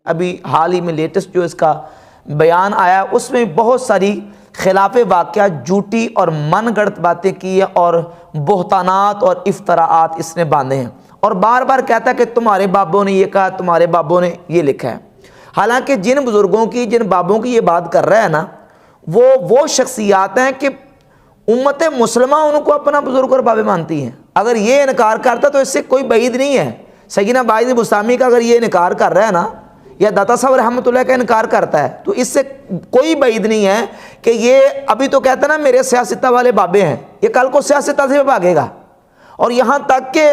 ابھی حال ہی میں لیٹسٹ جو اس کا بیان آیا اس میں بہت ساری خلاف واقعات جھوٹی اور من گڑت باتیں کی ہیں اور بہتانات اور افتراءات اس نے باندھے ہیں، اور بار بار کہتا ہے کہ تمہارے بابوں نے یہ کہا، تمہارے بابوں نے یہ لکھا ہے۔ حالانکہ جن بزرگوں کی، جن بابوں کی یہ بات کر رہا ہے نا، وہ شخصیات ہیں کہ امت مسلمہ ان کو اپنا بزرگ اور بابے مانتی ہیں۔ اگر یہ انکار کرتا تو اس سے کوئی بعید نہیں ہے۔ سیدنا باعث بسطامی کا اگر یہ انکار کر رہا ہے نا، یا داتا صاحب رحمۃ اللہ کا انکار کرتا ہے، تو اس سے کوئی بعید نہیں ہے کہ یہ ابھی تو کہتا ہے نا میرے سیاستہ والے بابے ہیں، یہ کل کو سیاستہ سے بھاگے گا، اور یہاں تک کہ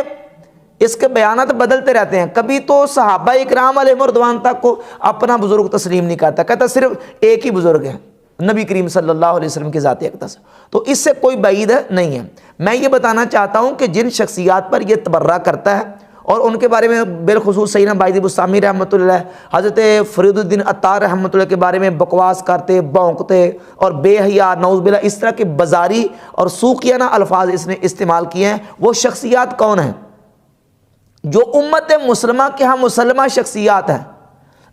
اس کے بیانات بدلتے رہتے ہیں۔ کبھی تو صحابہ اکرام علیہ رضوان تک کو اپنا بزرگ تسلیم نہیں کرتا، کہتا صرف ایک ہی بزرگ ہے، نبی کریم صلی اللہ علیہ وسلم کی ذات اقدس۔ تو اس سے کوئی بعید نہیں ہے۔ میں یہ بتانا چاہتا ہوں کہ جن شخصیات پر یہ تبرہ کرتا ہے اور ان کے بارے میں بالخصوص سیدنا باعث بسطامی رحمۃ اللہ، حضرت فرید الدین عطار رحمۃ اللہ کے بارے میں بکواس کرتے، بونکتے اور بے حیا، نعوذ باللہ، اس طرح کے بازاری اور سوقیانہ الفاظ اس نے استعمال کیے ہیں، وہ شخصیات کون ہیں؟ جو امت مسلمہ کے ہاں مسلمہ شخصیات ہیں۔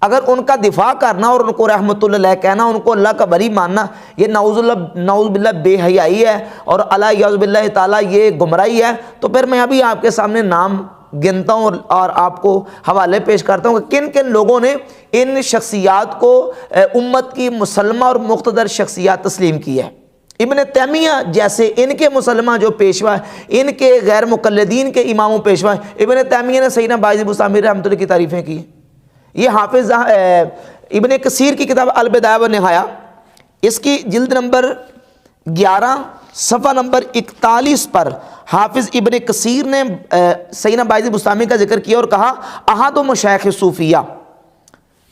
اگر ان کا دفاع کرنا اور ان کو رحمۃ اللہ کہنا، ان کو اللہ کا ولی ماننا، یہ نعوذ باللہ بے حیائی ہے اور الیاذ باللہ تعالیٰ یہ گمراہی ہے، تو پھر میں ابھی آپ کے سامنے نام گنتا ہوں اور آپ کو حوالے پیش کرتا ہوں کہ کن کن لوگوں نے ان شخصیات کو امت کی مسلمہ اور مقتدر شخصیات تسلیم کی ہے۔ ابن تیمیہ جیسے ان کے مسلمہ جو پیشوا ہیں، ان کے غیر مقلدین کے امام و پیشوا ہیں، ابن تیمیہ نے سیدنا باعث بسطامی رحمۃ اللہ کی تعریفیں کی ہیں۔ یہ حافظ ابن کثیر کی کتاب البدایہ و نہایہ، اس کی جلد نمبر 11 صفحہ نمبر 41 پر حافظ ابن کثیر نے سیدنا باعث بسطامی کا ذکر کیا اور کہا احد مشایخ صوفیہ،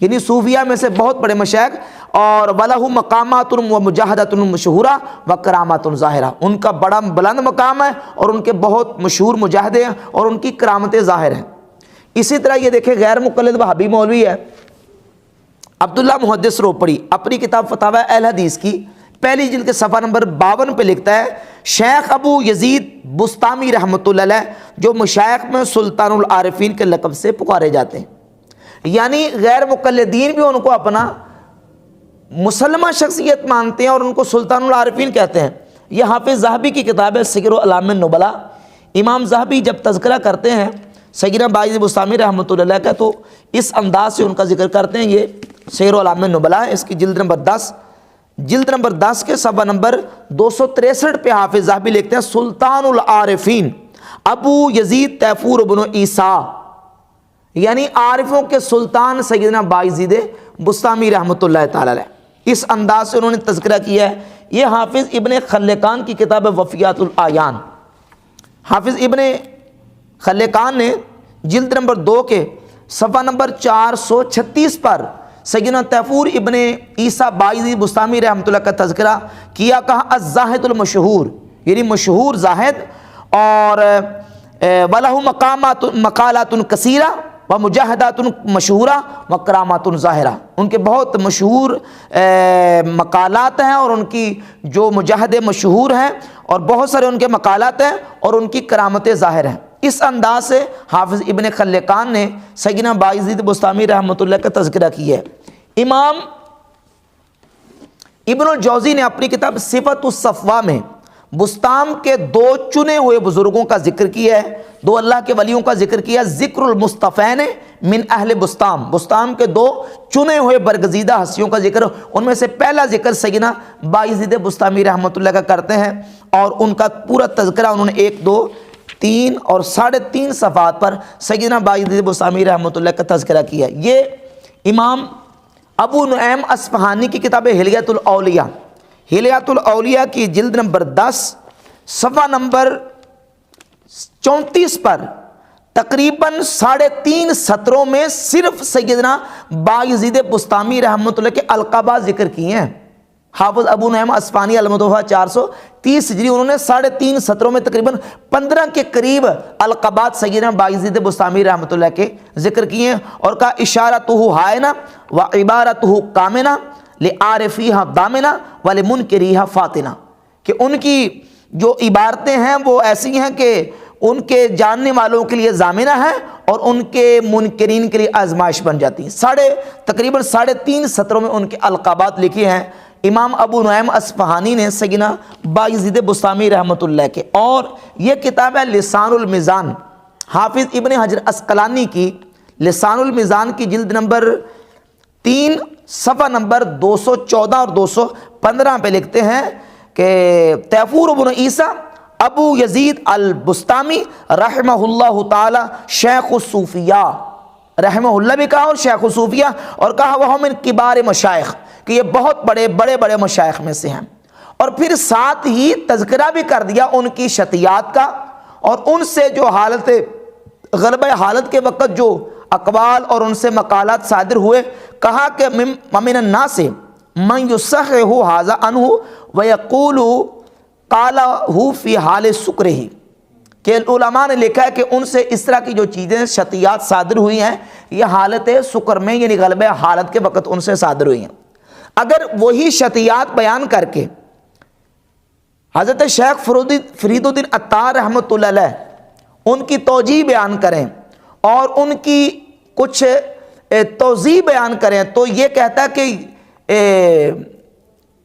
یعنی صوفیہ میں سے بہت بڑے مشائخ، اور وَلَهُ مقامات و مجاہدۃ مشہورہ و کرامات ظاہرہ، ان کا بڑا بلند مقام ہے اور ان کے بہت مشہور مجاہدے ہیں اور ان کی کرامتیں ظاہر ہیں۔ اسی طرح یہ دیکھیں غیر مقلد وہابی مولوی ہے عبداللہ محدث روپڑی، اپنی کتاب فتاوی اہل حدیث کی پہلی جلد کے صفحہ نمبر 52 پہ لکھتا ہے شیخ ابو یزید بسطامی رحمۃ اللہ علیہ، جو مشائخ میں سلطان العارفین کے لقب سے پکارے جاتے ہیں، یعنی غیر مقلدین بھی ان کو اپنا مسلمہ شخصیت مانتے ہیں اور ان کو سلطان العارفین کہتے ہیں۔ یہ حافظ ذہبی کی کتاب ہے سیر اعلام النبلاء۔ امام ذہبی جب تذکرہ کرتے ہیں سیدنا باعث بسطامی رحمۃ اللہ علیہ کا تو اس انداز سے ان کا ذکر کرتے ہیں۔ یہ سیر اعلام النبلاء، اس کی جلد نمبر 10 کے صفحہ نمبر 263 پہ حافظ ذہبی لکھتے ہیں سلطان العارفین ابو یزید تیفور بن عیسیٰ، یعنی عارفوں کے سلطان سیدنا باعث بسطامی رحمۃ اللہ تعالی علیہ۔ اس انداز سے انہوں نے تذکرہ کیا ہے۔ یہ حافظ ابن خلقان کی کتاب وفیات الاعیان، حافظ ابن خلقان نے جلد نمبر 2 کے صفحہ نمبر 436 پر سیدنا تیفور ابن عیسیٰ باعث بسطامی رحمۃ اللہ کا تذکرہ کیا، کہا الزاہد المشہور، یعنی مشہور زاہد، اور وَلَهُ مقالات کثیرہ و مجاہدات مشہورہ و کرامات ظاہرہ، ان کے بہت مشہور مقالات ہیں اور ان کی جو مجاہدے مشہور ہیں اور بہت سارے ان کے مقالات ہیں اور ان کی کرامتیں ظاہر ہیں۔ اس انداز سے حافظ ابن خلقان نے سیدنا باعث بسطامی رحمۃ اللہ کا تذکرہ کیا ہے۔ امام ابن الجوزی نے اپنی کتاب صفت الصفوہ میں بسطام کے 2 چنے ہوئے بزرگوں کا ذکر کیا ہے، 2 اللہ کے ولیوں کا ذکر کیا، ذکر المصطفین من اہل بسطام، بسطام کے 2 چنے ہوئے برگزیدہ ہستیوں کا ذکر، ان میں سے پہلا ذکر سیدنا باعث بسطامی رحمۃ اللہ کا کرتے ہیں، اور ان کا پورا تذکرہ انہوں نے 1، 2، 3 اور 3.5 صفحات پر سیدنا باعث بسطامی رحمۃ اللہ کا تذکرہ کیا ہے۔ یہ امام ابو نعیم اصفہانی کی کتاب حلیۃ الاولیاء، حلیۃ الاولیاء کی جلد نمبر 10 صفحہ نمبر 34 پر تقریباً 3.5 سطروں میں صرف سیدنا باعث بسطامی رحمۃ اللہ کے القابات ذکر کیے ہیں۔ حافظ ابو نعیم اصفہانی المتوفی 430 ہجری، انہوں نے 3.5 سطروں میں تقریباً 15 کے قریب القابات سیدنا باعث بسطامی رحمۃ اللہ کے ذکر کیے ہیں، اور کہا اشارتہ حائنہ و عبارتہ کامنہ لعارفیہ دامنہ ولمنکریہ فاتنہ، کہ ان کی جو عبارتیں ہیں وہ ایسی ہیں کہ ان کے جاننے والوں کے لیے ضامنہ ہے اور ان کے منکرین کے لیے آزمائش بن جاتی ہیں۔ تقریباً 3.5 سطروں میں ان کے القابات لکھے ہیں امام ابو نعیم اصفہانی نے سیدنا بایزید بسطامی رحمۃ اللہ کے، اور یہ کتاب ہے لسان المیزان، حافظ ابن حجر عسقلانی کی لسان المیزان کی جلد نمبر 3 صفحہ نمبر 214 اور 215 پہ لکھتے ہیں کہ تیفور بن عیسیٰ ابو یزید البسطامی رحمہ اللہ تعالی شیخ الصوفیہ، رحمہ اللہ بھی کہا اور شیخ الصوفیہ، اور کہا وہ من کبار مشائخ، کہ یہ بہت بڑے مشائخ میں سے ہیں، اور پھر ساتھ ہی تذکرہ بھی کر دیا ان کی شطیات کا، اور ان سے جو غلبہ حالت کے وقت جو اقوال اور ان سے مقالات صادر ہوئے، کہا کہ من الناس من یصحح ھذا عنہ ویقول قالہ فی حال سکرہ، کہ علماء نے لکھا ہے کہ ان سے اس طرح کی جو چیزیں شطیات صادر ہوئی ہیں یہ حالت سکر میں یعنی غلبہ حالت کے وقت ان سے صادر ہوئی ہیں۔ اگر وہی شطیات بیان کر کے حضرت شیخ فرید الدین عطار رحمۃ اللہ علیہ ان کی توجیہ بیان کریں اور ان کی کچھ توضیح بیان کریں تو یہ کہتا ہے کہ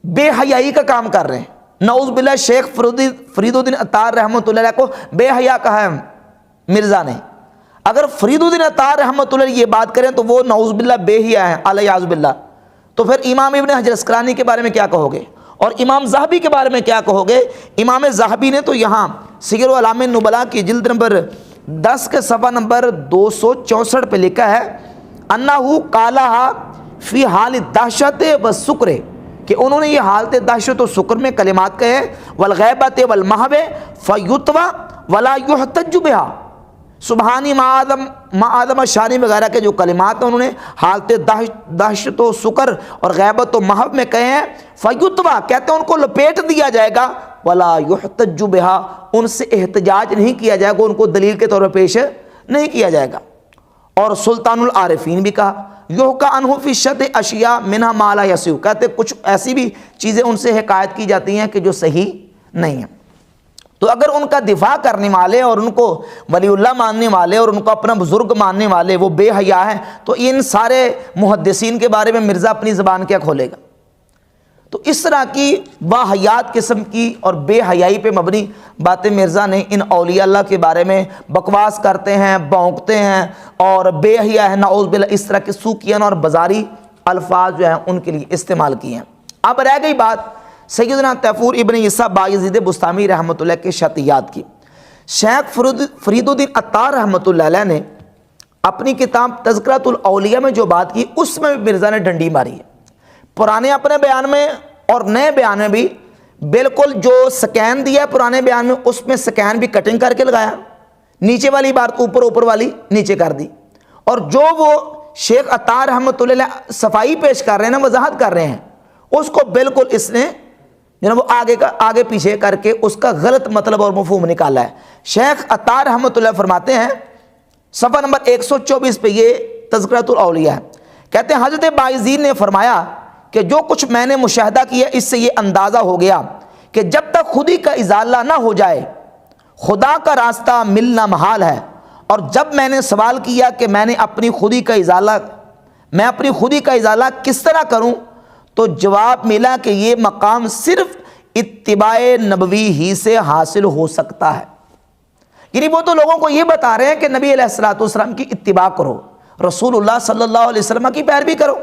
بے حیائی کا کام کر رہے ہیں۔ نعوذ باللہ شیخ فرید الدین عطار رحمۃ اللہ علیہ کو بے حیا کہا ہے مرزا نے۔ اگر فرید الدین عطار رحمۃ اللہ علیہ یہ بات کریں تو وہ نعوذ باللہ بے حیا ہیں الیاذ باللہ، تو پھر امام ابن حجر عسقلانی کے بارے میں کیا کہو گے، اور امام ذہبی کے بارے میں کیا کہو گے؟ امام ذہبی نے تو یہاں سیر اعلام النبلاء کی جلد نمبر 10 کے صفحہ نمبر 264 پہ لکھا ہے انہو قالہا فی حال دہشت و سکر، کہ انہوں نے یہ حالت دہشت و سکر میں کلمات کہے والغیبت والمحو فیتوی ولا یحتج بہا، سبحانی ما آدم شانی وغیرہ کے جو کلمات ہیں انہوں نے حالت دہشت و سکر اور غیبت و محو میں کہے ہیں، فیتوی کہتے ہیں ان کو لپیٹ دیا جائے گا، ولا یحتج بہا ان سے احتجاج نہیں کیا جائے گا، ان کو دلیل کے طور پر پیش نہیں کیا جائے گا۔ اور سلطان العارفین بھی کہا یحکیٰ عنہ فی شت اشیاء منہا ما لا یصح، کہتے کچھ ایسی بھی چیزیں ان سے حکایت کی جاتی ہیں کہ جو صحیح نہیں ہیں۔ تو اگر ان کا دفاع کرنے والے اور ان کو ولی اللہ ماننے والے اور ان کو اپنا بزرگ ماننے والے وہ بے حیا ہیں، تو ان سارے محدثین کے بارے میں مرزا اپنی زبان کیا کھولے گا؟ تو اس طرح کی واہیات قسم کی اور بے حیائی پہ مبنی باتیں مرزا نے ان اولیاء اللہ کے بارے میں بکواس کرتے ہیں، بونکتے ہیں اور بے حیا ہے نعوذ باللہ، اس طرح کے سوکیان اور بازاری الفاظ جو ہیں ان کے لیے استعمال کیے ہیں۔ اب رہ گئی بات سیدنا تیفور ابن عیسیٰ بایزید بسطامی رحمۃ اللہ کے شطیات کی۔ شیخ فرید الدین عطار رحمۃ اللہ علیہ نے اپنی کتاب تذکرۃ الاولیاء میں جو بات کی اس میں مرزا نے ڈنڈی ماری ہے۔ پرانے اپنے بیان میں اور نئے بیان میں بھی بالکل جو سکین دیا ہے پرانے بیان میں اس میں سکین بھی کٹنگ کر کے لگایا، نیچے والی بات اوپر والی نیچے کر دی، اور جو وہ شیخ عطار رحمۃ اللہ علیہ صفائی پیش کر رہے ہیں نا، وضاحت کر رہے ہیں، اس کو بالکل اس نے وہ آگے پیچھے کر کے اس کا غلط مطلب اور مفہوم نکالا ہے۔ شیخ عطار رحمۃ اللہ فرماتے ہیں صفحہ نمبر 124 پہ یہ تذکرۃ الاولیاء ہے، کہتے ہیں حضرت بایزید نے فرمایا کہ جو کچھ میں نے مشاہدہ کیا اس سے یہ اندازہ ہو گیا کہ جب تک خودی کا ازالہ نہ ہو جائے خدا کا راستہ ملنا محال ہے، اور جب میں نے سوال کیا کہ میں اپنی خودی کا ازالہ کس طرح کروں تو جواب ملا کہ یہ مقام صرف اتباع نبوی ہی سے حاصل ہو سکتا ہے۔ یعنی وہ تو لوگوں کو یہ بتا رہے ہیں کہ نبی علیہ الصلوۃ والسلام کی اتباع کرو، رسول اللہ صلی اللہ علیہ وسلم کی پیروی کرو،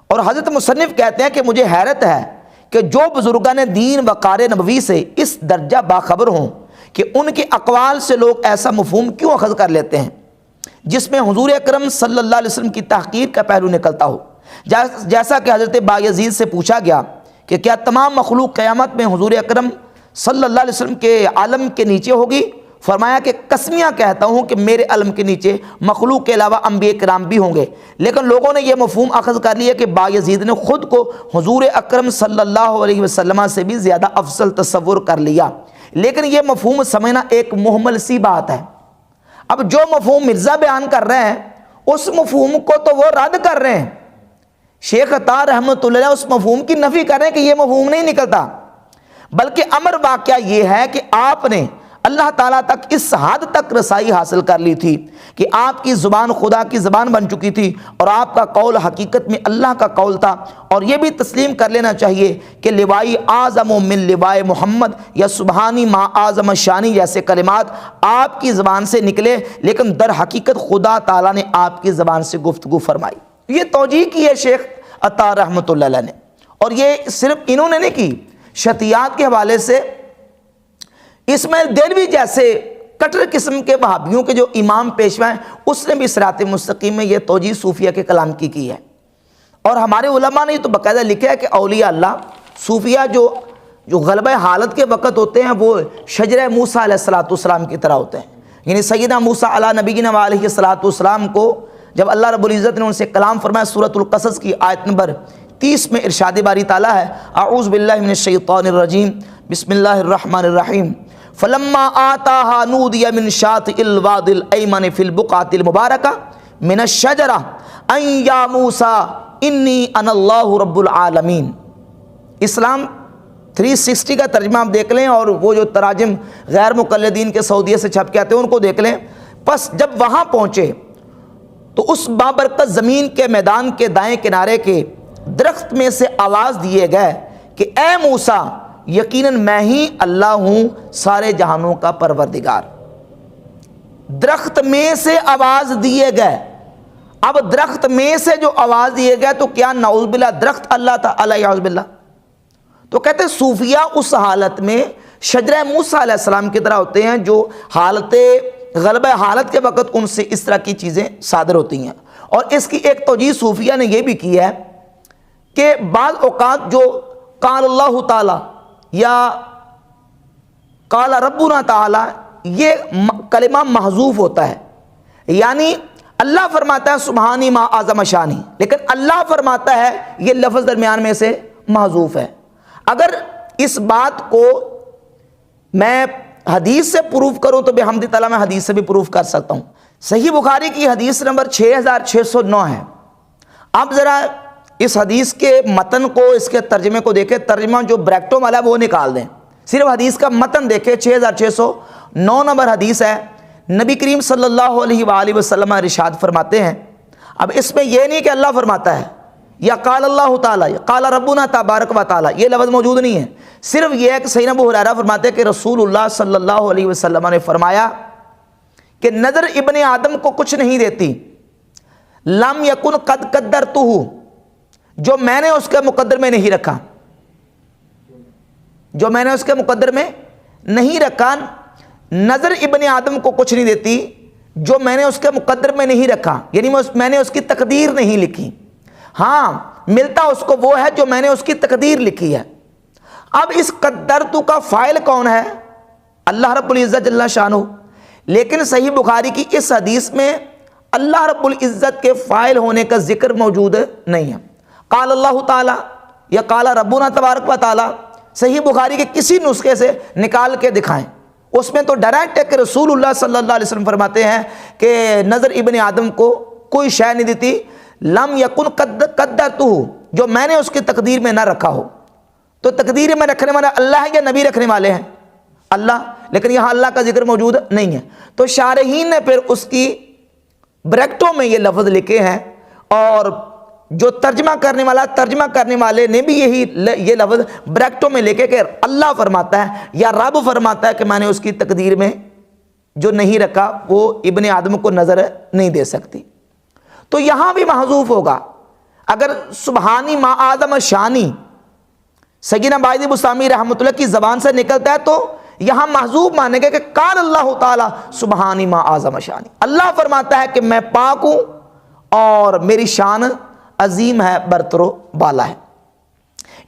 اور حضرت مصنف کہتے ہیں کہ مجھے حیرت ہے کہ جو بزرگان دین وقار نبوی سے اس درجہ باخبر ہوں کہ ان کے اقوال سے لوگ ایسا مفہوم کیوں اخذ کر لیتے ہیں جس میں حضور اکرم صلی اللہ علیہ وسلم کی تحقیر کا پہلو نکلتا ہو۔ جیسا کہ حضرت بایزید سے پوچھا گیا کہ کیا تمام مخلوق قیامت میں حضور اکرم صلی اللہ علیہ وسلم کے عالم کے نیچے ہوگی؟ فرمایا کہ قسمیاں کہتا ہوں کہ میرے علم کے نیچے مخلوق کے علاوہ انبیاء کرام بھی ہوں گے، لیکن لوگوں نے یہ مفہوم اخذ کر لیا کہ بایزید نے خود کو حضور اکرم صلی اللہ علیہ وسلم سے بھی زیادہ افضل تصور کر لیا، لیکن یہ مفہوم سمجھنا ایک محمل سی بات ہے۔ اب جو مفہوم مرزا بیان کر رہے ہیں اس مفہوم کو تو وہ رد کر رہے ہیں، شیخ عطار رحمۃ اللہ علیہ اس مفہوم کی نفی کر رہے ہیں کہ یہ مفہوم نہیں نکلتا، بلکہ امر واقعہ یہ ہے کہ آپ نے اللہ تعالیٰ تک اس حد تک رسائی حاصل کر لی تھی کہ آپ کی زبان خدا کی زبان بن چکی تھی اور آپ کا قول حقیقت میں اللہ کا قول تھا۔ اور یہ بھی تسلیم کر لینا چاہیے کہ لوائی اعظم من لوائے محمد یا سبحانی ما اعظم شانی جیسے کلمات آپ کی زبان سے نکلے، لیکن در حقیقت خدا تعالیٰ نے آپ کی زبان سے گفتگو فرمائی۔ یہ توجیہ کی ہے شیخ عطار رحمۃ اللہ علیہ نے، اور یہ صرف انہوں نے نہیں کی، شتیات کے حوالے سے اسماعیل دہلوی جیسے کٹر قسم کے وہابیوں کے جو امام پیشوا ہیں اس نے بھی صراط مستقیم میں یہ توجیہ صوفیہ کے کلام کی ہے۔ اور ہمارے علماء نے یہ تو باقاعدہ لکھا ہے کہ اولیاء اللہ صوفیہ جو غلبہ حالت کے وقت ہوتے ہیں وہ شجرہ موسیٰ علیہ السلام کی طرح ہوتے ہیں، یعنی سیدنا موسیٰ علیہ نبینا علیہ السلام کو جب اللہ رب العزت نے ان سے کلام فرمایا، سورۃ القصص کی آیت نمبر 30 میں ارشاد باری تعالیٰ ہے، اعوذ باللہ من الشیطان الرجیم بسم اللہ الرحمن الرحیم فلما آتاها نودی من شاطئ الوادی الایمن فی البقعۃ المبارکہ من الشجرہ ان یا موسیٰ انی انا اللہ رب العالمین۔ اسلام 360 کا ترجمہ آپ دیکھ لیں، اور وہ جو تراجم غیر مقلدین کے سعودیہ سے چھپ کے آتے ہیں ان کو دیکھ لیں۔ پس جب وہاں پہنچے تو اس بابرکت زمین کے میدان کے دائیں کنارے کے درخت میں سے آواز دیے گئے کہ اے موسیٰ، یقیناً میں ہی اللہ ہوں سارے جہانوں کا پروردگار۔ درخت میں سے آواز دیے گئے۔ اب درخت میں سے جو آواز دیے گئے تو کیا نعوذ باللہ درخت اللہ تھا؟ اعوذ باللہ۔ تو کہتے ہیں صوفیہ اس حالت میں شجرہ موسیٰ علیہ السلام کی طرح ہوتے ہیں جو حالت غلبہ حالت کے وقت ان سے اس طرح کی چیزیں صادر ہوتی ہیں۔ اور اس کی ایک توجیہ صوفیہ نے یہ بھی کی ہے کہ بعض اوقات جو قال اللہ تعالی یا قال ربنا تعالی یہ کلمہ محذوف ہوتا ہے، یعنی اللہ فرماتا ہے سبحانی ما اعظم شانی، لیکن اللہ فرماتا ہے یہ لفظ درمیان میں سے محذوف ہے۔ اگر اس بات کو میں حدیث سے پروف کروں تو بحمد تعالیٰ میں حدیث سے بھی پروف کر سکتا ہوں۔ صحیح بخاری کی حدیث نمبر 6609 ہے۔ اب ذرا اس حدیث کے متن کو، اس کے ترجمے کو دیکھیں، ترجمہ جو بریکٹوں والا ہے وہ نکال دیں، صرف حدیث کا متن دیکھیں۔ 6609 نمبر حدیث ہے۔ نبی کریم صلی اللہ علیہ وآلہ وسلم ارشاد فرماتے ہیں، اب اس میں یہ نہیں کہ اللہ فرماتا ہے یا قال اللہ تعالی یا قال ربنا تبارک و تعالی، یہ لفظ موجود نہیں ہے، صرف یہ ہے کہ سیدنا ابو ہریرہ فرماتے ہیں کہ رسول اللہ صلی اللہ علیہ وسلم نے فرمایا کہ نظر ابن آدم کو کچھ نہیں دیتی، لم یکن قد قدرتہ، جو میں نے اس کے مقدر میں نہیں رکھا، جو میں نے اس کے مقدر میں نہیں رکھا، نظر ابن آدم کو کچھ نہیں دیتی جو میں نے اس کے مقدر میں نہیں رکھا، یعنی میں نے اس کی تقدیر نہیں لکھی، ہاں ملتا اس کو وہ ہے جو میں نے اس کی تقدیر لکھی ہے۔ اب اس قدرتو کا فاعل کون ہے؟ اللہ رب العزت جل شانہ، لیکن صحیح بخاری کی اس حدیث میں اللہ رب العزت کے فاعل ہونے کا ذکر موجود نہیں ہے۔ قال اللہ تعالی یا قال ربنا تبارک و تعالی صحیح بخاری کے کسی نسخے سے نکال کے دکھائیں، اس میں تو ڈائریکٹ ہے کہ رسول اللہ صلی اللہ علیہ وسلم فرماتے ہیں کہ نظر ابن آدم کو کوئی شے نہیں دیتی، لم یکن قدرتہ، جو میں نے اس کی تقدیر میں نہ رکھا ہو۔ تو تقدیر میں رکھنے والا اللہ ہے یا نبی رکھنے والے ہیں؟ اللہ، لیکن یہاں اللہ کا ذکر موجود نہیں ہے۔ تو شارحین نے پھر اس کی بریکٹوں میں یہ لفظ لکھے ہیں، اور جو ترجمہ کرنے والے نے بھی یہ لفظ بریکٹوں میں لکھے کہ اللہ فرماتا ہے یا رب فرماتا ہے کہ میں نے اس کی تقدیر میں جو نہیں رکھا وہ ابن آدم کو نظر نہیں دے سکتی۔ تو یہاں بھی محذوف ہوگا۔ اگر سبحانی ما اعظم شانی سیدنا باعث بسطامی رحمۃ اللہ کی زبان سے نکلتا ہے تو یہاں محذوف مانے گا کہ قال اللہ تعالی سبحانی ما اعظم شانی، اللہ فرماتا ہے کہ میں پاک ہوں اور میری شان عظیم ہے، برتر و بالا ہے۔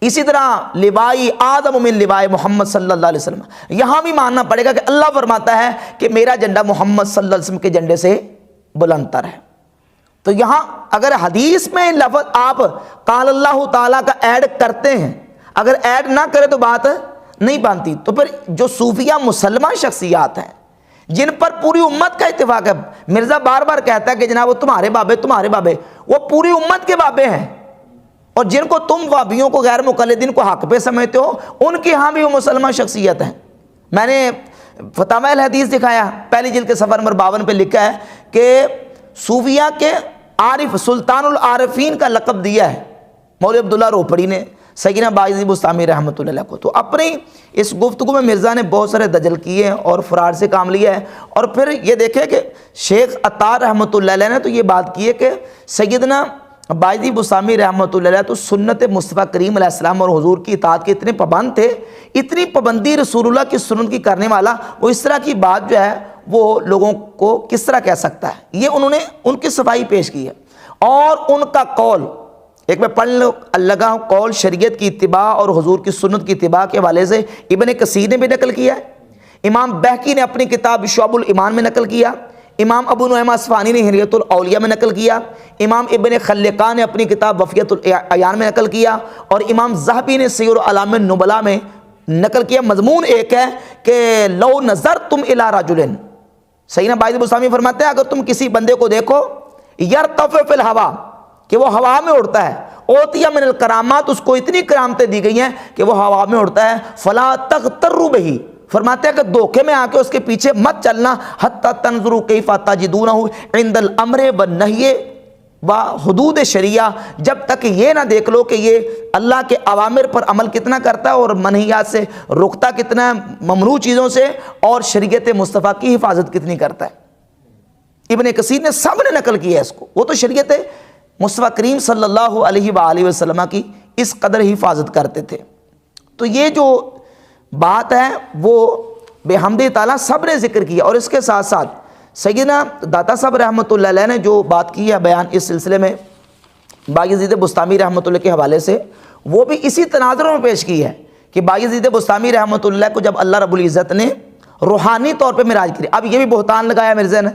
اسی طرح لوائی اعظم من لوائی محمد صلی اللہ علیہ وسلم، یہاں بھی ماننا پڑے گا کہ اللہ فرماتا ہے کہ میرا جھنڈا محمد صلی اللہ علیہ وسلم کے جھنڈے سے بلند تر ہے۔ تو یہاں اگر حدیث میں لفظ آپ قال اللہ تعالیٰ کا ایڈ کرتے ہیں، اگر ایڈ نہ کرے تو بات نہیں بنتی۔ تو پھر جو صوفیہ مسلمان شخصیات ہیں جن پر پوری امت کا اتفاق ہے، مرزا بار بار کہتا ہے کہ جناب وہ تمہارے بابے، وہ پوری امت کے بابے ہیں، اور جن کو تم وابیوں کو غیر مقلدین کو حق پہ سمجھتے ہو ان کے ہاں بھی وہ مسلمان شخصیت ہیں۔ میں نے فتاوی الحدیث دکھایا، پہلی جلد کے صفحہ نمبر 52 پہ لکھا ہے کہ صوفیہ کے عارف سلطان العارفین کا لقب دیا ہے مولوی عبداللہ روپڑی نے سیدنا بایزید بستامی رحمۃ اللہ علیہ کو۔ تو اپنی اس گفتگو میں مرزا نے بہت سارے دجل کیے ہیں اور فرار سے کام لیا ہے، اور پھر یہ دیکھیں کہ شیخ عطار رحمۃ اللہ علیہ نے تو یہ بات کی ہے کہ سیدنا بایزید بستامی رحمۃ اللہ علیہ تو سنت مصطفیٰ کریم علیہ السلام اور حضور کی اطاعت کے اتنے پابند تھے، اتنی پابندی رسول اللہ کی سنت کی کرنے والا، وہ اس طرح کی بات جو ہے وہ لوگوں کو کس طرح کہہ سکتا ہے؟ یہ انہوں نے ان کی صفائی پیش کی ہے۔ اور ان کا قول ایک میں پڑھ لگا ہوں، قول شریعت کی اتباع اور حضور کی سنت کی اتباع کے حوالے سے ابن کثیر نے بھی نقل کیا ہے، امام بہقی نے اپنی کتاب شعب الایمان میں نقل کیا، امام ابو نعیم اصفہانی نے ہلیۃ الاولیاء میں نقل کیا، امام ابن خلقان نے اپنی کتاب وفیۃ العیان میں نقل کیا، اور امام ذہبی نے سیر اعلام النبلاء میں نقل کیا۔ مضمون ایک ہے کہ لو نظرتم الی رجل، سیدنا بایزید بستامی فرماتے ہیں اگر تم کسی بندے کو دیکھو یرتفع فی الہوا، کہ وہ ہوا میں اڑتا ہے، اوتیہ من الکرامات، اس کو اتنی کرامتیں دی گئی ہیں کہ وہ ہوا میں اڑتا ہے، فلا تغتروا بہ، فرماتے ہیں کہ دھوکے میں آ کے اس کے پیچھے مت چلنا، حتی تنظروا کیف تجدونہ عند الامر والنہی وحدود شریعہ، جب تک یہ نہ دیکھ لو کہ یہ اللہ کے اوامر پر عمل کتنا کرتا ہے اور منہیات سے رکتا کتنا ہے، ممنوع چیزوں سے، اور شریعت مصطفیٰ کی حفاظت کتنی کرتا ہے۔ ابن کثیر نے سب نے نقل کیا ہے اس کو، وہ تو شریعت مصطفیٰ کریم صلی اللہ علیہ وآلہ وسلم کی اس قدر حفاظت کرتے تھے۔ تو یہ جو بات ہے وہ بحمد تعالیٰ سب نے ذکر کیا، اور اس کے ساتھ ساتھ سیدنا داتا صاحب رحمۃ اللہ علیہ نے جو بات کی ہے بیان اس سلسلے میں بایزید بستامی رحمۃ اللہ کے حوالے سے، وہ بھی اسی تناظروں میں پیش کی ہے کہ بایزید بستامی رحمۃ اللہ کو جب اللہ رب العزت نے روحانی طور پہ معراج کی، اب یہ بھی بہتان لگایا مرزا نے،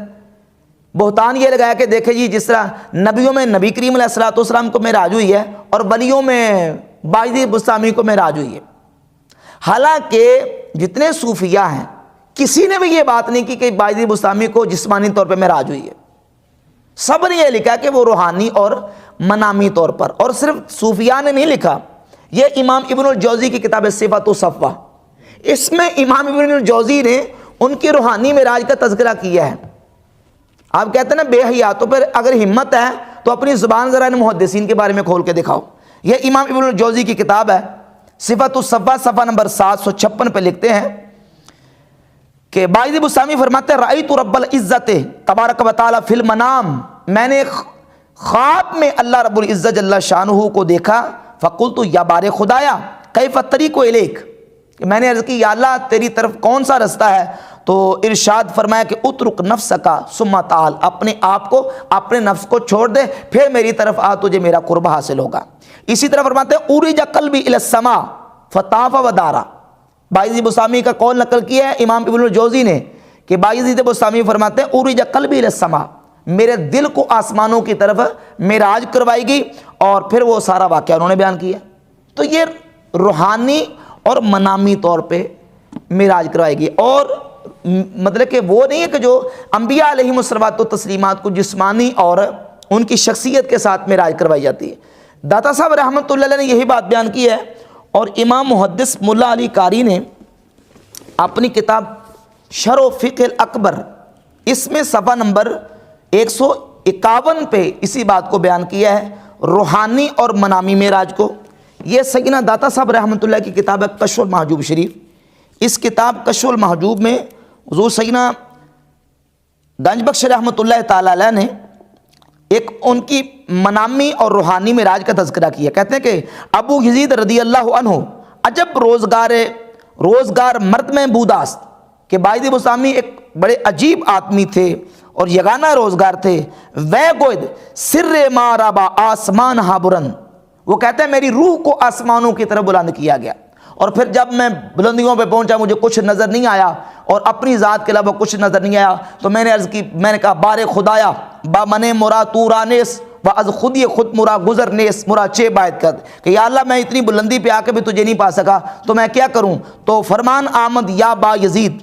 بہتان یہ لگایا کہ دیکھیں جی جس طرح نبیوں میں نبی کریم علیہ الصلوۃ والسلام کو معراج ہوئی ہے اور ولیوں میں بایزید بستامی کو معراج ہوئی ہے، حالانکہ جتنے صوفیہ ہیں کسی نے بھی یہ بات نہیں کی کہ بایزید بستامی کو جسمانی طور پہ معراج ہوئی ہے، سب نے یہ لکھا کہ وہ روحانی اور منامی طور پر، اور صرف صوفیہ نے نہیں لکھا، یہ امام ابن الجوزی کی کتاب صفات الصفوہ، اس میں امام ابن الجوزی نے ان کی روحانی معراج کا تذکرہ کیا ہے۔ آپ کہتے ہیں نا بے حیا، تو پھر اگر ہمت ہے تو اپنی زبان ذرا محدثین کے بارے میں کھول کے دکھاؤ۔ یہ امام ابن الجوزی کی کتاب ہے صفات الصفوہ، صفحہ نمبر 756 پہ لکھتے ہیں کہ بایزید بستامی فرماتے ہیں رأیت رب العزت تبارک و تعالی فی المنام، میں نے خواب میں اللہ رب العزت جل شانہ کو دیکھا، فقلت یا بار خدایا کیف الطریق الیک، میں نے عرض کی یا اللہ تیری طرف کون سا رستہ ہے؟ تو ارشاد فرمایا کہ اترک نفسک ثم تعال، اپنے آپ کو اپنے نفس کو چھوڑ دے پھر میری طرف آ، تجھے میرا قرب حاصل ہوگا۔ اسی طرح فرماتے ہیں اورج قلبی الی السماء فطاف ودارا، بایزید بستامی کا قول نقل کیا ہے امام ابن الجوزی نے کہ بایزید بستامی فرماتے ہیں اورج قلبی الی السماء، میرے دل کو آسمانوں کی طرف معراج کروائی گئی، اور پھر وہ سارا واقعہ انہوں نے بیان کیا۔ تو یہ روحانی اور منامی طور پہ معراج کروائی گئی، اور مطلب کہ وہ نہیں ہے کہ جو انبیاء علیہم الصلوات و تسلیمات کو جسمانی اور ان کی شخصیت کے ساتھ معراج کروائی جاتی ہے۔ داتا صاحب رحمۃ اللہ علیہ نے یہی بات بیان کی ہے، اور امام محدث ملا علی قاری نے اپنی کتاب شرح و فقہ الاکبر اس میں صفحہ نمبر 151 پہ اسی بات کو بیان کیا ہے، روحانی اور منامی معراج کو۔ یہ سیدنا داتا صاحب رحمۃ اللہ کی کتاب ہے کشف المحجوب شریف، اس کتاب کشف المحجوب میں حضور سیدنا گنج بخش رحمۃ اللہ تعالی علیہ نے ایک ان کی منامی اور روحانی معراج کا تذکرہ کیا۔ کہتے ہیں کہ ابو یزید رضی اللہ عنہ عجب روزگار مرد میں بوداست، کہ بایزید بستامی ایک بڑے عجیب آدمی تھے اور یگانہ روزگار تھے۔ وے گوید سر ما ربا آسمان ہا برند، وہ کہتے ہیں میری روح کو آسمانوں کی طرف بلند کیا گیا، اور پھر جب میں بلندیوں پہ پہنچا مجھے کچھ نظر نہیں آیا اور اپنی ذات کے علاوہ کچھ نظر نہیں آیا، تو میں نے عرض کی، میں نے کہا بار خدایا با من مرا تو رانیس و از خود یہ خود مرا گزر نیس مرا چے باید کر، کہ یا اللہ میں اتنی بلندی پہ آ کے بھی تجھے نہیں پا سکا تو میں کیا کروں؟ تو فرمان آمد یا با یزید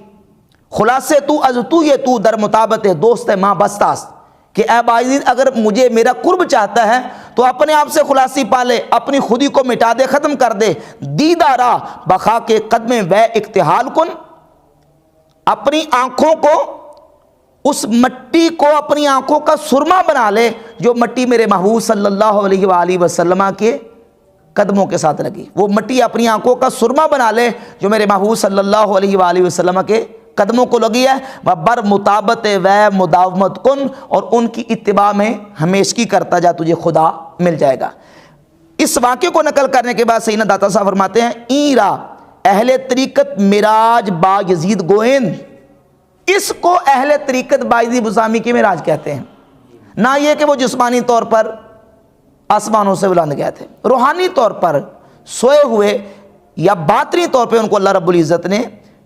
خلاصے تو از تو یہ تو در مطابت دوست ماں بستاست، کہ اے بایزید اگر مجھے میرا قرب چاہتا ہے تو اپنے آپ سے خلاصی پالے، اپنی خودی کو مٹا دے، ختم کر دے، دیدارا بخا کے قدم وے اکتحال کن، اپنی آنکھوں کو اس مٹی کو اپنی آنکھوں کا سرما بنا لے جو مٹی میرے محبوب صلی اللہ علیہ وآلہ وسلم کے قدموں کے ساتھ لگی. وہ مٹی اپنی آنکھوں کا سرما بنا لے جو میرے محبوب صلی اللہ علیہ وآلہ وسلم کے قدموں کو لگی ہے. وہ بر مطابت و مداومت کن, اور ان کی اتباع میں ہمیشگی کرتا جا, تجھے خدا مل جائے گا. اس واقعے کو نقل کرنے کے بعد سیدنا داتا صاحب فرماتے ہیں ایرا اہل طریقت معراج با یزید گوئند, اس کو اہل طریقت با یزید بسطامی کی معراج کہتے ہیں. نہ یہ کہ وہ جسمانی طور پر آسمانوں سے بلند گئے تھے, روحانی طور پر سوئے ہوئے یا باطنی طور پہ ان کو اللہ رب العزت نے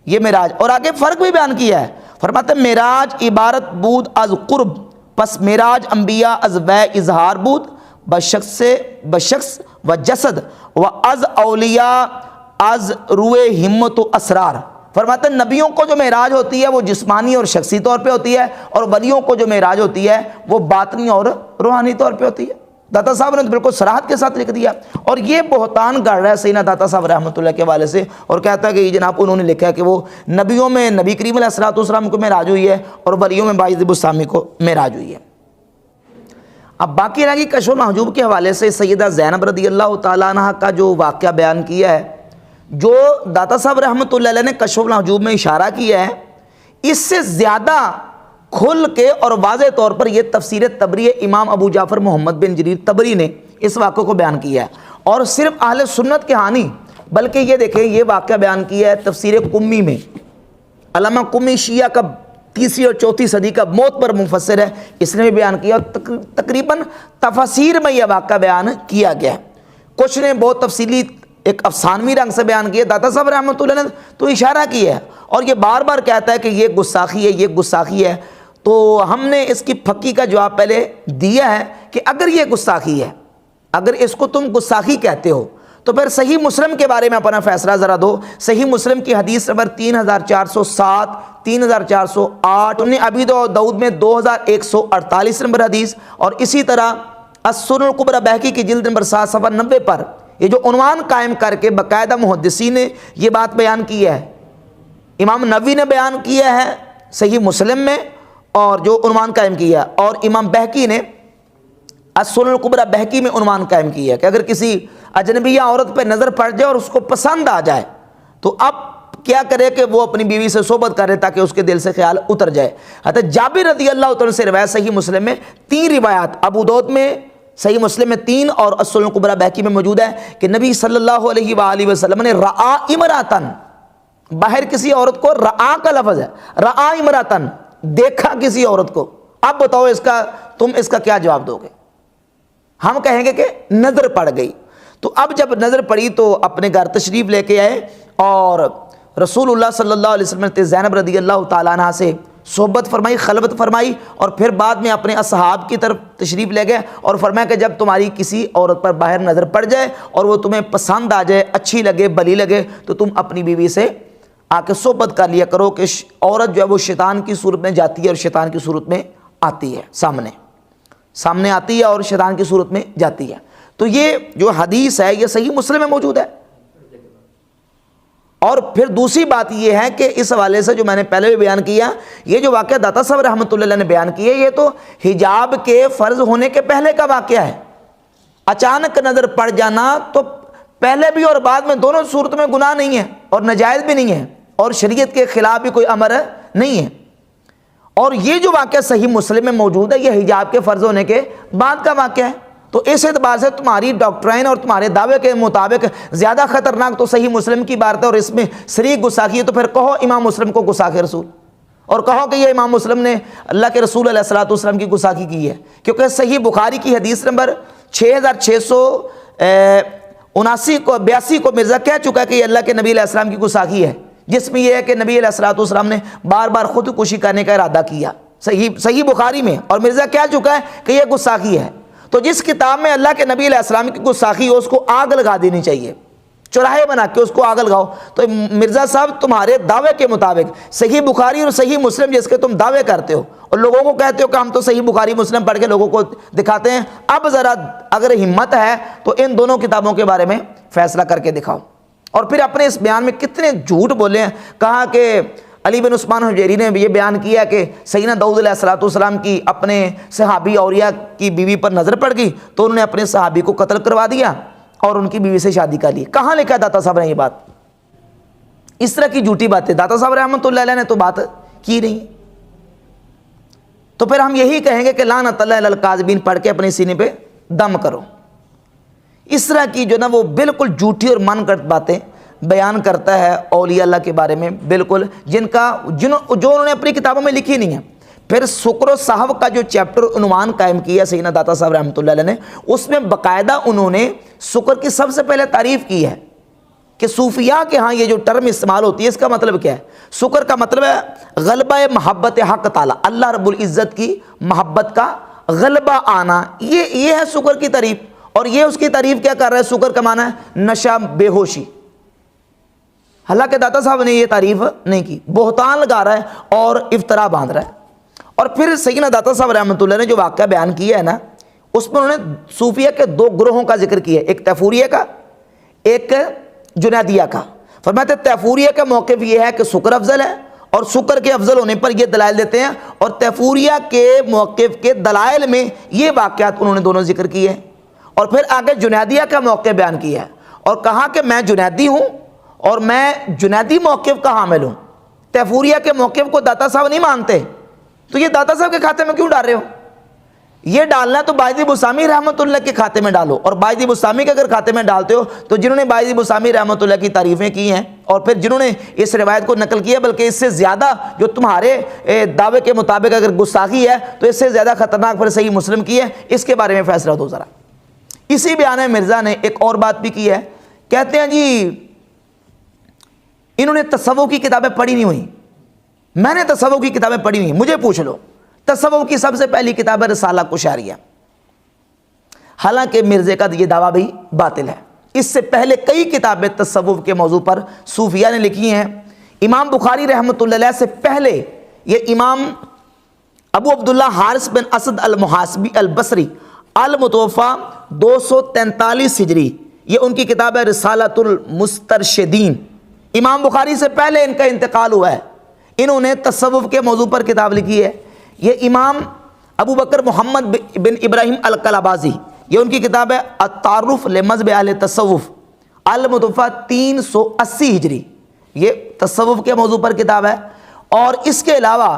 یہ معراج. اور آگے فرق بھی بیان کیا ہے, فرماتے ہیں معراج عبارت بود از قرب, پس معراج انبیاء از و اظہار بود بشخص و جسد و از اولیاء از روح ہمت و اسرار. فرماتے ہیں نبیوں کو جو معراج ہوتی ہے وہ جسمانی اور شخصی طور پہ ہوتی ہے, اور ولیوں کو جو معراج ہوتی ہے وہ باطنی اور روحانی طور پہ ہوتی ہے. داتا صاحب نے بالکل صراحت کے ساتھ لکھ دیا. اور یہ بہتان گڑھ رہا ہے سیدنا داتا صاحب رحمۃ اللہ کے حوالے سے, اور کہتا ہے کہ جناب انہوں نے لکھا ہے کہ وہ نبیوں میں نبی کریم علیہ الصلوۃ والسلام کو معراج ہوئی ہے, اور ولیوں میں با یزید بسطامی کو معراج ہوئی ہے. اب باقی رہی کشف المحجوب کے حوالے سے سیدہ زینب رضی اللہ تعالیٰ عنہ کا جو واقعہ بیان کیا ہے, جو داتا صاحب رحمۃ اللہ علیہ نے کشف المحجوب میں اشارہ کیا ہے, اس سے زیادہ کھل کے اور واضح طور پر یہ تفسیر طبری امام ابو جعفر محمد بن جریر طبری نے اس واقعے کو بیان کیا ہے. اور صرف اہل سنت کے ہاں نہیں, بلکہ یہ دیکھیں یہ واقعہ بیان کیا ہے تفسیر قمی میں. علامہ قمی شیعہ کا 3 اور 4 صدی کا معتبر مفسر ہے, اس نے بھی بیان کیا, اور تقریباً تفاسیر میں یہ واقعہ بیان کیا گیا ہے. کچھ نے بہت تفصیلی ایک افسانوی رنگ سے بیان کیا. داتا صاحب رحمۃ اللہ نے تو اشارہ کیا ہے, اور یہ بار بار کہتا ہے کہ یہ گستاخی ہے, یہ گستاخی ہے. تو ہم نے اس کی پھکی کا جواب پہلے دیا ہے کہ اگر یہ گستاخی ہے, اگر اس کو تم گستاخی کہتے ہو, تو پھر صحیح مسلم کے بارے میں اپنا فیصلہ ذرا دو. صحیح مسلم کی حدیث نمبر 3407, 3408, انہیں ابی داؤد میں 2148 نمبر حدیث, اور اسی طرح السنن الکبری بہقی کی جلد نمبر 7 صفحہ 90 پر یہ جو عنوان قائم کر کے باقاعدہ محدثین نے یہ بات بیان کی ہے. امام نووی نے بیان کیا ہے صحیح مسلم میں, اور جو عنوان قائم کیا, اور امام بہقی نے السنن الکبری بہقی میں عنوان قائم کیا ہے کہ اگر کسی اجنبیہ عورت پہ نظر پڑ جائے اور اس کو پسند آ جائے تو اب کیا کرے کہ وہ اپنی بیوی سے صحبت کرے تاکہ اس کے دل سے خیال اتر جائے. حضرت جابر رضی اللہ تعالیٰ سے روایت صحیح مسلم میں 3 روایات, ابو داؤد میں صحیح مسلم میں 3 اور السنن الکبری بہقی میں موجود ہے کہ نبی صلی اللہ علیہ وآلہ وسلم نے رعا امراتن, باہر کسی عورت کو رعا کا لفظ ہے, رعا امراتن, دیکھا کسی عورت کو. اب بتاؤ تم اس کا کیا جواب دو گے؟ ہم کہیں گے کہ نظر پڑ گئی. تو اب جب نظر پڑی تو اپنے گھر تشریف لے کے آئے, اور رسول اللہ صلی اللہ علیہ وسلم نے زینب رضی اللہ تعالیٰ عنہ سے صحبت فرمائی, خلوت فرمائی, اور پھر بعد میں اپنے اصحاب کی طرف تشریف لے گئے اور فرمایا کہ جب تمہاری کسی عورت پر باہر نظر پڑ جائے اور وہ تمہیں پسند آ جائے, اچھی لگے, بلی لگے, تو تم اپنی بیوی سے آ کے صحبت کر لیا کرو کہ عورت جو ہے وہ شیطان کی صورت میں جاتی ہے اور شیطان کی صورت میں آتی ہے, سامنے آتی ہے اور شیطان کی صورت میں جاتی ہے. تو یہ جو حدیث ہے یہ صحیح مسلم میں موجود ہے. اور پھر دوسری بات یہ ہے کہ اس حوالے سے جو میں نے پہلے بھی بیان کیا, یہ جو واقعہ داتا صاحب رحمۃ اللہ علیہ نے بیان کیا یہ تو حجاب کے فرض ہونے کے پہلے کا واقعہ ہے. اچانک نظر پڑ جانا تو پہلے بھی اور بعد میں دونوں صورت میں گناہ نہیں ہے اور ناجائز بھی نہیں ہے اور شریعت کے خلاف بھی کوئی امر نہیں ہے. اور یہ جو واقعہ صحیح مسلم میں موجود ہے یہ حجاب کے فرض ہونے کے بعد کا واقعہ ہے. تو اس اعتبار سے تمہاری ڈاکٹرائن اور تمہارے دعوے کے مطابق زیادہ خطرناک تو صحیح مسلم کی بات ہے, اور اس میں صریح گستاخی ہے. تو پھر کہو امام مسلم کو گستاخ رسول, اور کہو کہ یہ امام مسلم نے اللہ کے رسول علیہ الصلوۃ والسلام کی گستاخی کی ہے, کیونکہ صحیح بخاری کی حدیث نمبر 6682 کو مرزا کہہ چکا ہے کہ یہ اللہ کے نبی علیہ السلام کی گستاخی ہے, جس میں یہ ہے کہ نبی علیہ الصلوۃ والسلام نے بار بار خودکشی کرنے کا ارادہ کیا, صحیح بخاری میں, اور مرزا کہہ چکا ہے کہ یہ گستاخی ہے. تو جس کتاب میں اللہ کے نبی علیہ السلام کی گستاخی ہو اس کو آگ لگا دینی چاہیے, چوراہے بنا کے اس کو آگ لگاؤ. تو مرزا صاحب تمہارے دعوے کے مطابق صحیح بخاری اور صحیح مسلم جس کے تم دعوے کرتے ہو اور لوگوں کو کہتے ہو کہ ہم تو صحیح بخاری مسلم پڑھ کے لوگوں کو دکھاتے ہیں, اب ذرا اگر ہمت ہے تو ان دونوں کتابوں کے بارے میں فیصلہ کر کے دکھاؤ. اور پھر اپنے اس بیان میں کتنے جھوٹ بولے ہیں, کہا کہ علی بن عثمان حجیری نے یہ بیان کیا کہ سیدنا داؤد علیہ السلام کی اپنے صحابی اولیاء کی بیوی پر نظر پڑ گئی تو انہوں نے اپنے صحابی کو قتل کروا دیا اور ان کی بیوی سے شادی کر لی. کہاں لکھا ہے داتا صاحب نے یہ بات؟ اس طرح کی جھوٹی باتیں داتا صاحب رحمۃ اللہ علیہ نے تو بات کی نہیں. تو پھر ہم یہی کہیں گے کہ لعنت اللہ علی الکاذبین پڑھ کے اپنے سینے پہ دم کرو. اس طرح کی جو نا وہ بالکل جھوٹی اور من گھڑت باتیں بیان کرتا ہے اولیاء اللہ کے بارے میں، بالکل جو انہوں نے اپنی کتابوں میں لکھی نہیں ہے. پھر شکر و صحو کا جو چیپٹر عنوان قائم کیا سیدنا داتا صاحب رحمۃ اللہ علیہ نے، اس میں باقاعدہ انہوں نے شکر کی سب سے پہلے تعریف کی ہے کہ صوفیاء کے ہاں یہ جو ٹرم استعمال ہوتی ہے اس کا مطلب کیا ہے. شکر کا مطلب ہے غلبہ محبت حق تعالی، اللہ رب العزت کی محبت کا غلبہ آنا، یہ ہے شکر کی تعریف. اور یہ اس کی تعریف کیا کر رہا ہے؟ شکر کا معنی ہے نشہ، بے ہوشی. حالانکہ داتا صاحب نے یہ تعریف نہیں کی، بہتان لگا رہا ہے اور افطرا باندھ رہا ہے. اور پھر سیدنا داتا صاحب رحمۃ اللہ نے جو واقعہ بیان کیا ہے نا، اس میں انہوں نے صوفیہ کے دو گروہوں کا ذکر کیا ہے، ایک تیفوریہ کا، ایک جنیدیہ کا. فرماتے ہیں تیفوریہ کا موقف یہ ہے کہ شکر افضل ہے، اور شکر کے افضل ہونے پر یہ دلائل دیتے ہیں. اور تیفوریہ کے موقف کے دلائل میں یہ واقعات انہوں نے دونوں ذکر کیے ہیں. اور پھر آگے جنیدیہ کا موقع بیان کیا ہے اور کہا کہ میں جنیدی ہوں اور میں جنیدی موقف کا حامل ہوں. تیفوریہ کے موقف کو داتا صاحب نہیں مانتے، تو یہ داتا صاحب کے کھاتے میں کیوں ڈال رہے ہو؟ یہ ڈالنا تو باجی بسامی رحمۃ اللہ کے کھاتے میں ڈالو. اور باجی بسامی کے اگر کھاتے میں ڈالتے ہو تو جنہوں نے باجی بسامی رحمۃ اللہ کی تعریفیں کی ہیں اور پھر جنہوں نے اس روایت کو نقل کیا، بلکہ اس سے زیادہ جو تمہارے دعوے کے مطابق اگر گستاخی ہے تو اس سے زیادہ خطرناک پھر صحیح مسلم کی ہے، اس کے بارے میں فیصلہ دو ذرا. اسی بیان مرزا نے ایک اور بات بھی کی ہے، کہتے ہیں جی انہوں نے تصوف کی کتابیں پڑھی نہیں ہوئی. میں نے تصوف کی کتابیں پڑھی ہوئی، مجھے پوچھ لو. تصوف کی سب سے پہلی کتاب ہے رسالہ کشاریہ. حالانکہ مرزے کا یہ دعویٰ بھی باطل ہے. اس سے پہلے کئی کتابیں تصوف کے موضوع پر صوفیاء نے لکھی ہیں. امام بخاری رحمۃ اللہ علیہ سے پہلے یہ امام ابو عبداللہ حارث بن اسد المحاسبی البصری المتوفا 243 ہجری، یہ ان کی کتاب ہے رسالۃ المسترشدین. امام بخاری سے پہلے ان کا انتقال ہوا ہے. انہوں نے تصوف کے موضوع پر کتاب لکھی ہے. یہ امام ابو بکر محمد بن ابراہیم القلابازی، یہ ان کی کتاب ہے التعارف لمذہب اہل تصوف المتوفا 380 ہجری، یہ تصوف کے موضوع پر کتاب ہے. اور اس کے علاوہ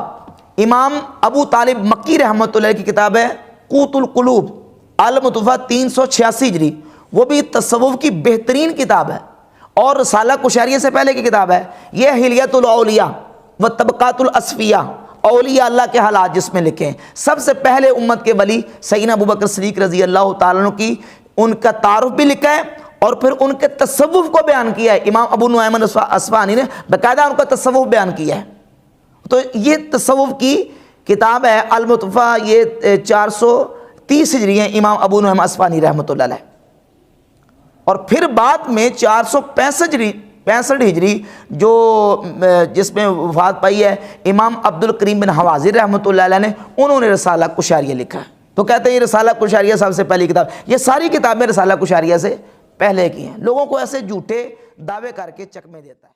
امام ابو طالب مکی رحمۃ اللہ کی کتاب ہے قوت القلوب المتوفا 386 ہجری، وہ بھی تصوف کی بہترین کتاب ہے. اور رسالہ کشاریہ سے پہلے کی کتاب ہے یہ حلیت الاولیاء و طبقات الاصفیاء، اولیاء اللہ کے حالات جس میں لکھے ہیں. سب سے پہلے امت کے ولی سیدنا ابوبکر صدیق رضی اللہ تعالیٰ عنہ کی ان کا تعارف بھی لکھا ہے اور پھر ان کے تصوف کو بیان کیا ہے. امام ابو نعیم اصفہانی نے باقاعدہ ان کا تصوف بیان کیا ہے. تو یہ تصوف کی کتاب ہے المتوفا، یہ 430 ہجری ہے امام ابو نعیم اصفہانی رحمۃ اللہ علیہ. اور پھر بعد میں 465 ہجری جو جس میں وفات پائی ہے امام عبد الکریم بن حوازی رحمۃ اللہ علیہ نے، انہوں نے رسالہ کشاریہ لکھا ہے. تو کہتے ہیں یہ رسالہ کشاریہ سب سے پہلی کتاب. یہ ساری کتابیں رسالہ کشاریہ سے پہلے کی ہیں. لوگوں کو ایسے جھوٹے دعوے کر کے چکمے دیتا ہے.